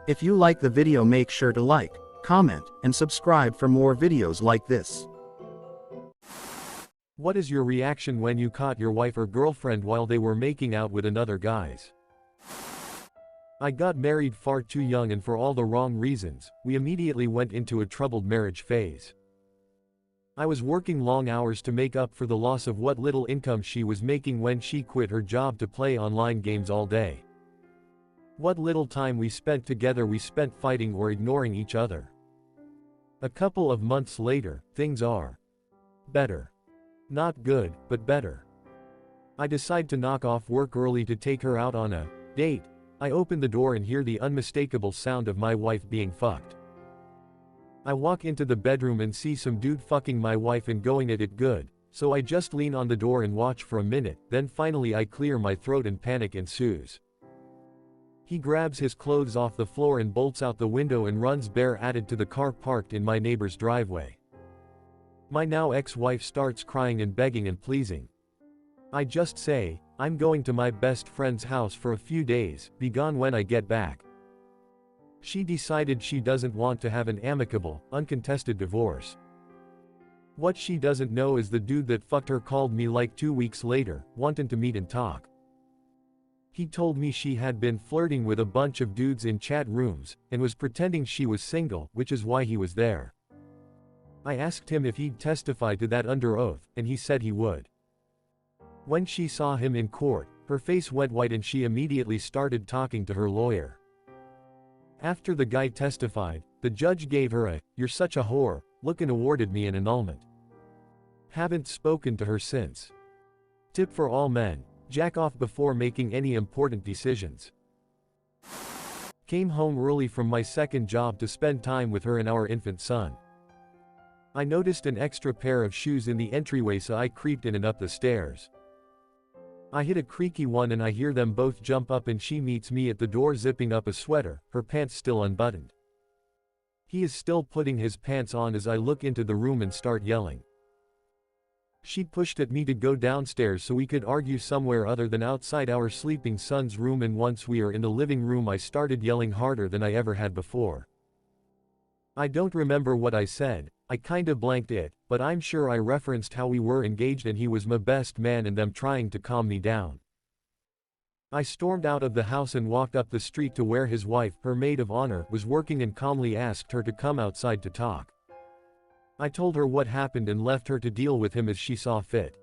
If you like the video, make sure to like, comment, and subscribe for more videos like this. What is your reaction when you caught your wife or girlfriend while they were making out with another guys? I got married far too young and for all the wrong reasons. We immediately went into a troubled marriage phase. I was working long hours to make up for the loss of what little income she was making when she quit her job to play online games all day. What little time we spent together we spent fighting or ignoring each other. A couple of months later, things are better. Not good, but better. I decide to knock off work early to take her out on a date. I open the door and hear the unmistakable sound of my wife being fucked. I walk into the bedroom and see some dude fucking my wife and going at it good, so I just lean on the door and watch for a minute, then finally I clear my throat and panic ensues. He grabs his clothes off the floor and bolts out the window and runs bare-added to the car parked in my neighbor's driveway. My now ex-wife starts crying and begging and pleasing. I just say, I'm going to my best friend's house for a few days, be gone when I get back. She decided she doesn't want to have an amicable, uncontested divorce. What she doesn't know is the dude that fucked her called me like 2 weeks later, wanting to meet and talk. He told me she had been flirting with a bunch of dudes in chat rooms, and was pretending she was single, which is why he was there. I asked him if he'd testify to that under oath, and he said he would. When she saw him in court, her face went white and she immediately started talking to her lawyer. After the guy testified, the judge gave her a "you're such a whore" look and awarded me an annulment. Haven't spoken to her since. Tip for all men: jack off before making any important decisions. Came home early from my second job to spend time with her and our infant son. I noticed an extra pair of shoes in the entryway, so I creeped in and up the stairs. I hit a creaky one and I hear them both jump up and she meets me at the door zipping up a sweater, her pants still unbuttoned. He is still putting his pants on as I look into the room and start yelling. She pushed at me to go downstairs so we could argue somewhere other than outside our sleeping son's room, and once we are in the living room I started yelling harder than I ever had before. I don't remember what I said, I kinda blanked it, but I'm sure I referenced how we were engaged and he was my best man and them trying to calm me down. I stormed out of the house and walked up the street to where his wife, her maid of honor, was working and calmly asked her to come outside to talk. I told her what happened and left her to deal with him as she saw fit.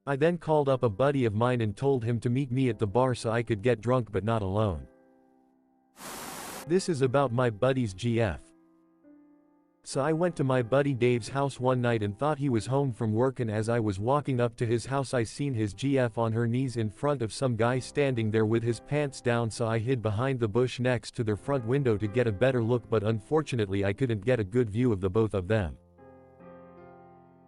I then called up a buddy of mine and told him to meet me at the bar so I could get drunk but not alone. This is about my buddy's GF. So I went to my buddy Dave's house one night and thought he was home from work, and as I was walking up to his house I seen his GF on her knees in front of some guy standing there with his pants down, so I hid behind the bush next to their front window to get a better look, but unfortunately I couldn't get a good view of the both of them.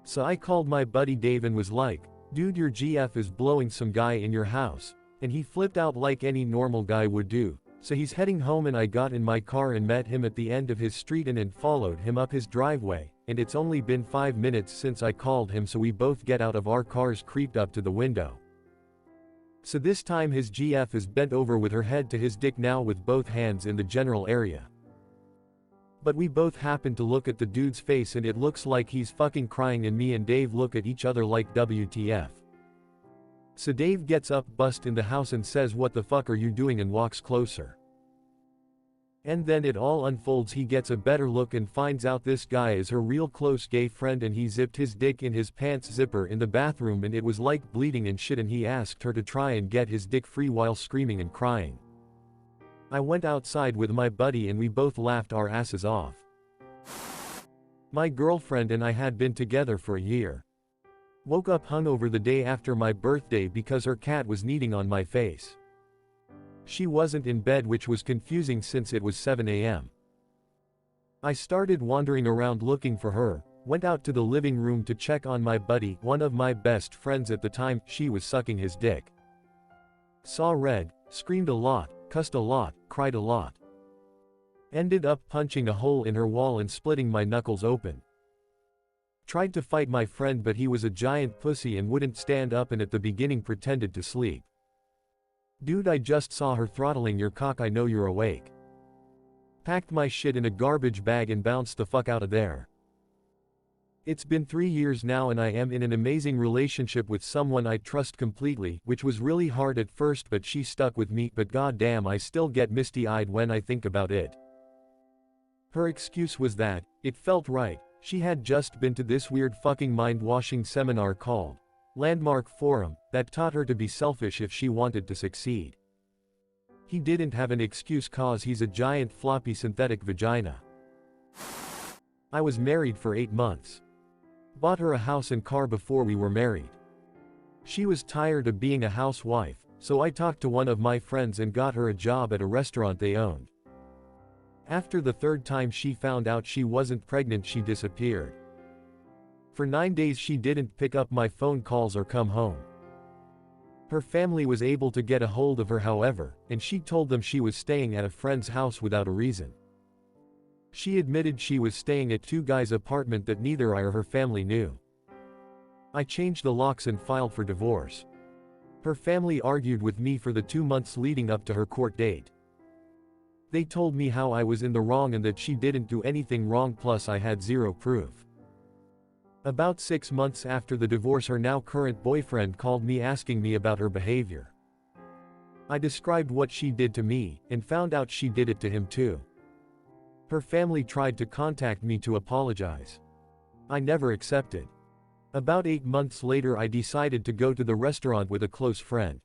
So I called my buddy Dave and was like, "Dude, your GF is blowing some guy in your house," and he flipped out like any normal guy would do. So he's heading home and I got in my car and met him at the end of his street and followed him up his driveway, and it's only been 5 minutes since I called him, so we both get out of our cars, creeped up to the window. So this time his GF is bent over with her head to his dick now with both hands in the general area. But we both happen to look at the dude's face and it looks like he's fucking crying, and me and Dave look at each other like WTF. So Dave gets up, busts in the house and says, "What the fuck are you doing?" and walks closer. And then it all unfolds. He gets a better look and finds out this guy is her real close gay friend, and he zipped his dick in his pants zipper in the bathroom and it was like bleeding and shit, and he asked her to try and get his dick free while screaming and crying. I went outside with my buddy and we both laughed our asses off. My girlfriend and I had been together for a year. Woke up hungover the day after my birthday because her cat was kneading on my face. She wasn't in bed, which was confusing since it was 7 a.m. I started wandering around looking for her, went out to the living room to check on my buddy, one of my best friends at the time. She was sucking his dick. Saw red, screamed a lot, cussed a lot, cried a lot. Ended up punching a hole in her wall and splitting my knuckles open. Tried to fight my friend, but he was a giant pussy and wouldn't stand up, and at the beginning pretended to sleep. "Dude, I just saw her throttling your cock, I know you're awake." Packed my shit in a garbage bag and bounced the fuck out of there. It's been 3 years now and I am in an amazing relationship with someone I trust completely, which was really hard at first but she stuck with me, but goddamn I still get misty-eyed when I think about it. Her excuse was that it felt right. She had just been to this weird fucking mind-washing seminar called Landmark Forum that taught her to be selfish if she wanted to succeed. He didn't have an excuse cause he's a giant floppy synthetic vagina. I was married for 8 months. Bought her a house and car before we were married. She was tired of being a housewife, so I talked to one of my friends and got her a job at a restaurant they owned. After the 3rd time she found out she wasn't pregnant, she disappeared. For 9 days she didn't pick up my phone calls or come home. Her family was able to get a hold of her however, and she told them she was staying at a friend's house without a reason. She admitted she was staying at 2 guys' apartment that neither I or her family knew. I changed the locks and filed for divorce. Her family argued with me for the 2 months leading up to her court date. They told me how I was in the wrong and that she didn't do anything wrong, plus I had zero proof. About 6 months after the divorce, her now current boyfriend called me asking me about her behavior. I described what she did to me, and found out she did it to him too. Her family tried to contact me to apologize. I never accepted. About 8 months later I decided to go to the restaurant with a close friend.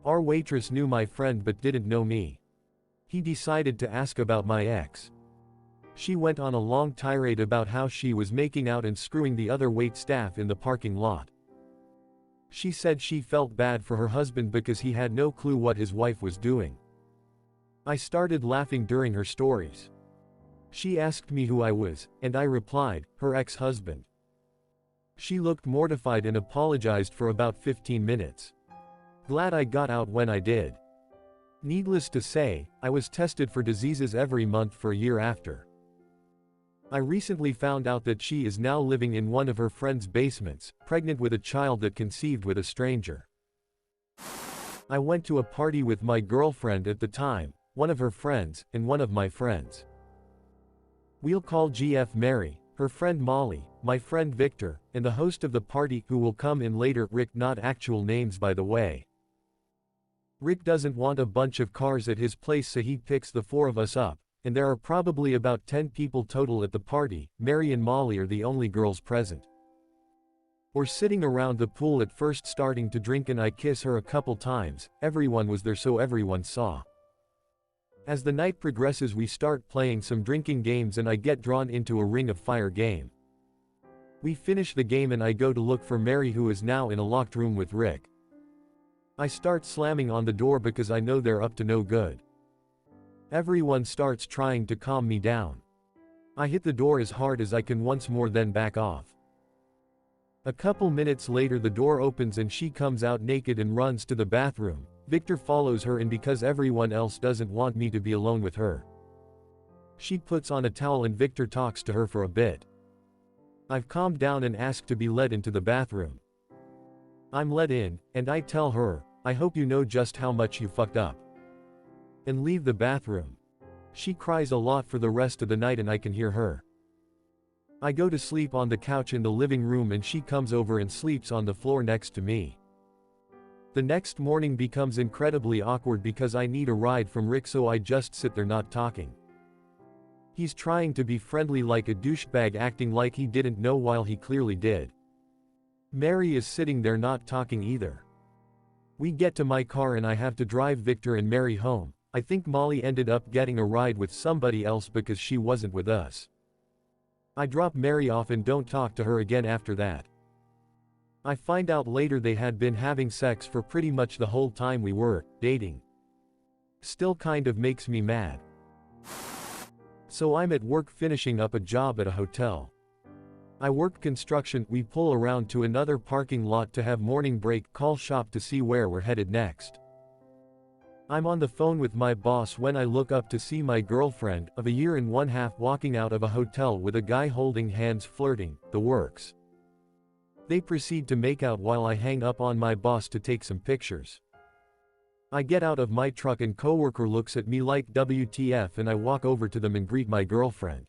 Our waitress knew my friend but didn't know me. He decided to ask about my ex. She went on a long tirade about how she was making out and screwing the other wait staff in the parking lot. She said she felt bad for her husband because he had no clue what his wife was doing. I started laughing during her stories. She asked me who I was, and I replied, her ex-husband. She looked mortified and apologized for about 15 minutes. Glad I got out when I did. Needless to say, I was tested for diseases every month for a year after. I recently found out that she is now living in one of her friend's basements, pregnant with a child that conceived with a stranger. I went to a party with my girlfriend at the time, one of her friends, and one of my friends. We'll call GF Mary, her friend Molly, my friend Victor, and the host of the party who will come in later, Rick, not actual names by the way. Rick doesn't want a bunch of cars at his place so he picks the 4 of us up, and there are probably about 10 people total at the party. Mary and Molly are the only girls present. We're sitting around the pool at first starting to drink and I kiss her a couple times. Everyone was there so everyone saw. As the night progresses we start playing some drinking games and I get drawn into a Ring of Fire game. We finish the game and I go to look for Mary who is now in a locked room with Rick. I start slamming on the door because I know they're up to no good. Everyone starts trying to calm me down. I hit the door as hard as I can once more then back off. A couple minutes later the door opens and she comes out naked and runs to the bathroom. Victor follows her in because everyone else doesn't want me to be alone with her. She puts on a towel and Victor talks to her for a bit. I've calmed down and asked to be led into the bathroom. I'm let in, and I tell her, I hope you know just how much you fucked up. And leave the bathroom. She cries a lot for the rest of the night and I can hear her. I go to sleep on the couch in the living room and she comes over and sleeps on the floor next to me. The next morning becomes incredibly awkward because I need a ride from Rick so I just sit there not talking. He's trying to be friendly like a douchebag acting like he didn't know while he clearly did. Mary is sitting there not talking either. We get to my car and I have to drive Victor and Mary home. I think Molly ended up getting a ride with somebody else because she wasn't with us. I drop Mary off and don't talk to her again after that. I find out later they had been having sex for pretty much the whole time we were dating. Still kind of makes me mad. So I'm at work finishing up a job at a hotel. I work construction. We pull around to another parking lot to have morning break, call shop to see where we're headed next. I'm on the phone with my boss when I look up to see my girlfriend of a year and 1/2 walking out of a hotel with a guy holding hands, flirting, the works. They proceed to make out while I hang up on my boss to take some pictures. I get out of my truck and coworker looks at me like WTF and I walk over to them and greet my girlfriend.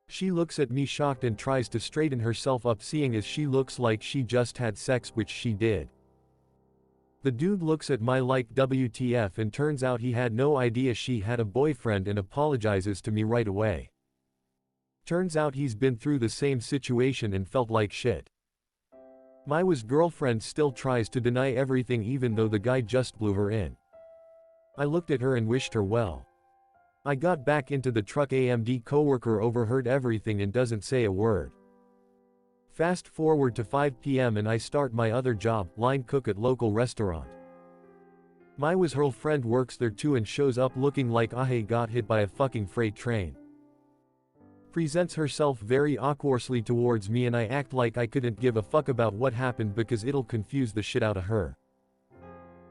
She looks at me shocked and tries to straighten herself up seeing as she looks like she just had sex, which she did. The dude looks at me like WTF and turns out he had no idea she had a boyfriend and apologizes to me right away. Turns out he's been through the same situation and felt like shit. My's girlfriend still tries to deny everything even though the guy just blew her in. I looked at her and wished her well. I got back into the truck. AMD coworker overheard everything and doesn't say a word. Fast forward to 5 p.m. and I start my other job, line cook at local restaurant. My's her friend works there too and shows up looking like I got hit by a fucking freight train. Presents herself very awkwardly towards me and I act like I couldn't give a fuck about what happened because it'll confuse the shit out of her.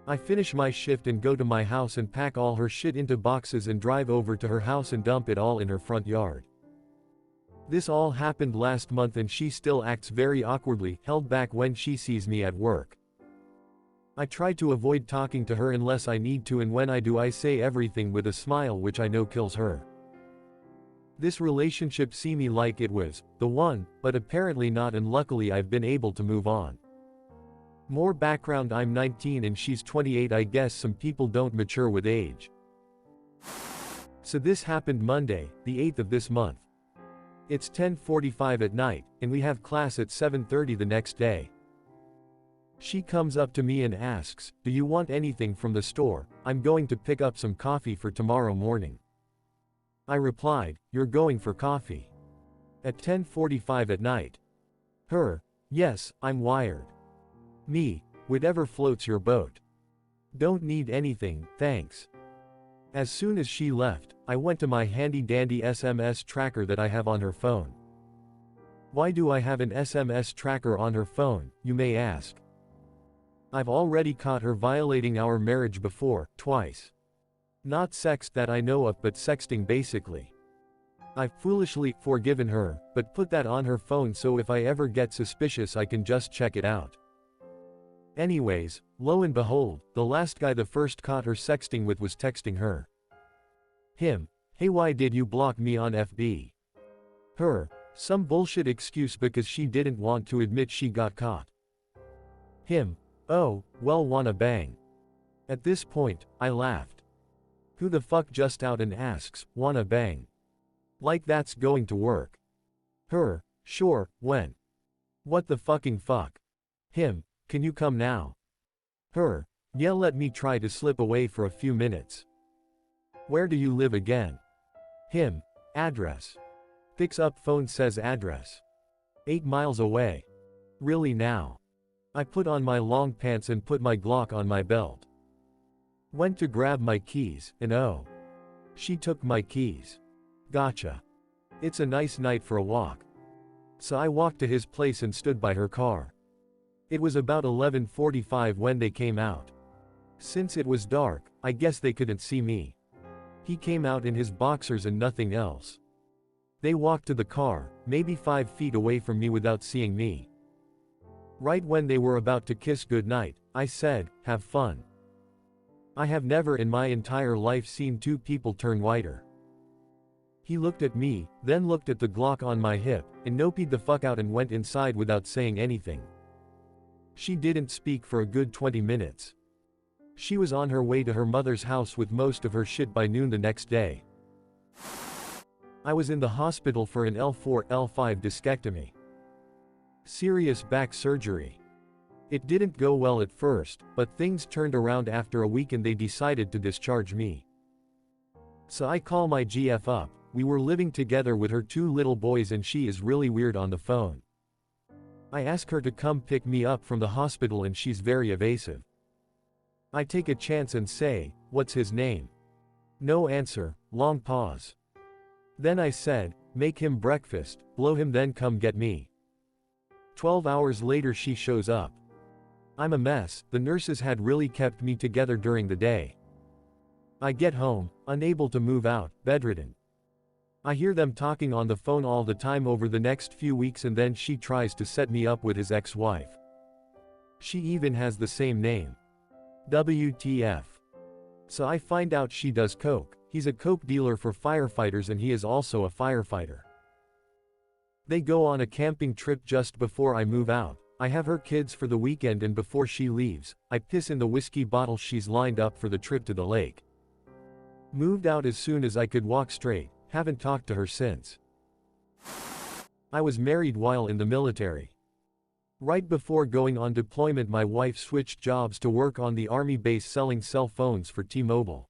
I finish my shift and go to my house and pack all her shit into boxes and drive over to her house and dump it all in her front yard. This all happened last month and she still acts very awkwardly, held back when she sees me at work. I try to avoid talking to her unless I need to, and when I do I say everything with a smile, which I know kills her. This relationship seemed like it was the one, but apparently not, and luckily I've been able to move on. More background: I'm 19 and she's 28. I guess some people don't mature with age. So this happened Monday, the 8th of this month. It's 10:45 at night, and we have class at 7:30 the next day. She comes up to me and asks, "Do you want anything from the store? I'm going to pick up some coffee for tomorrow morning." I replied, "You're going for coffee? At 10:45 at night?" Her, "Yes, I'm wired." Me, "Whatever floats your boat. Don't need anything, thanks." As soon as she left, I went to my handy-dandy SMS tracker that I have on her phone. Why do I have an SMS tracker on her phone, you may ask? I've already caught her violating our marriage before, twice. Not sex that I know of, but sexting basically. I've foolishly forgiven her, but put that on her phone so if I ever get suspicious I can just check it out. Anyways, lo and behold, the last guy the first caught her sexting with was texting her. Him, "Hey, why did you block me on FB?" Her, some bullshit excuse because she didn't want to admit she got caught. Him, "Oh, well, wanna bang?" At this point, I laughed. Who the fuck just out and asks, "Wanna bang?" Like that's going to work. Her, "Sure, when?" What the fucking fuck? Him, "Can you come now?" Her, "Yeah, let me try to slip away for a few minutes." Where do you live again? Him, "Address." Picks up phone, says address. 8 miles away. Really now? I put on my long pants and put my Glock on my belt. Went to grab my keys, and oh. She took my keys. Gotcha. It's a nice night for a walk. So I walked to his place and stood by her car. It was about 11:45 when they came out. Since it was dark, I guess they couldn't see me. He came out in his boxers and nothing else. They walked to the car, maybe 5 feet away from me without seeing me. Right when they were about to kiss goodnight, I said, "Have fun." I have never in my entire life seen two people turn whiter. He looked at me, then looked at the Glock on my hip, and nopeed the fuck out and went inside without saying anything. She didn't speak for a good 20 minutes. She was on her way to her mother's house with most of her shit by noon the next day. I was in the hospital for an L4, L5 discectomy. Serious back surgery. It didn't go well at first, but things turned around after a week and they decided to discharge me. So I call my GF up. We were living together with her 2 little boys and she is really weird on the phone. I ask her to come pick me up from the hospital and she's very evasive. I take a chance and say, "What's his name?" No answer, long pause. Then I said, "Make him breakfast, blow him, then come get me." 12 hours later she shows up. I'm a mess. The nurses had really kept me together during the day. I get home, unable to move out, bedridden. I hear them talking on the phone all the time over the next few weeks, and then she tries to set me up with his ex-wife. She even has the same name. WTF. So I find out she does coke. He's a coke dealer for firefighters and he is also a firefighter. They go on a camping trip just before I move out. I have her kids for the weekend and before she leaves, I piss in the whiskey bottle she's lined up for the trip to the lake. Moved out as soon as I could walk straight, haven't talked to her since. I was married while in the military. Right before going on deployment my wife switched jobs to work on the army base selling cell phones for T-Mobile.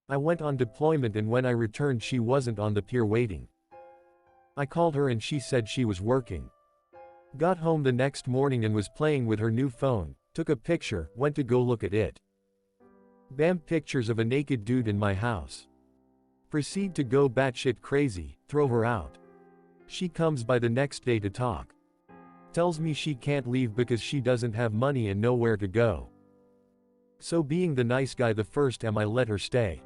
I went on deployment and when I returned she wasn't on the pier waiting. I called her and she said she was working. Got home the next morning and was playing with her new phone, took a picture, went to go look at it. Bam, pictures of a naked dude in my house. Proceed to go batshit crazy, throw her out. She comes by the next day to talk. Tells me she can't leave because she doesn't have money and nowhere to go. So being the nice guy the first time I let her stay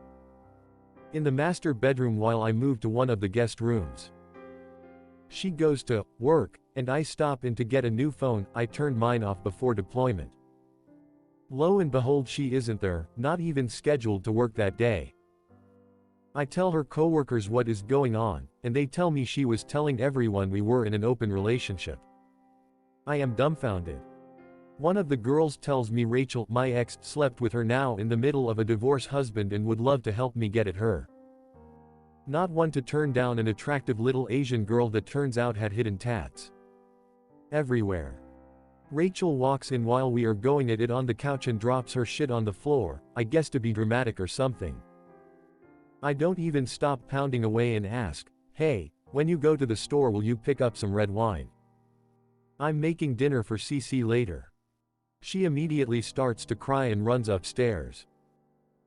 in the master bedroom while I moved to one of the guest rooms. She goes to work, and I stop in to get a new phone. I turned mine off before deployment. Lo and behold she isn't there, not even scheduled to work that day. I tell her coworkers what is going on, and they tell me she was telling everyone we were in an open relationship. I am dumbfounded. One of the girls tells me Rachel, my ex, slept with her now in the middle of a divorced husband and would love to help me get at her. Not one to turn down an attractive little Asian girl that turns out had hidden tats everywhere. Rachel walks in while we are going at it on the couch and drops her shit on the floor, I guess to be dramatic or something. I don't even stop pounding away and ask, hey, when you go to the store will you pick up some red wine? I'm making dinner for CC later. She immediately starts to cry and runs upstairs.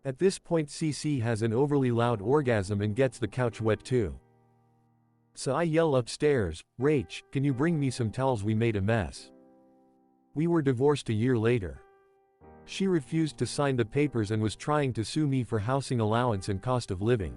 At this point CC has an overly loud orgasm and gets the couch wet too. So I yell upstairs, Rach, can you bring me some towels, we made a mess. We were divorced a year later. She refused to sign the papers and was trying to sue me for housing allowance and cost of living.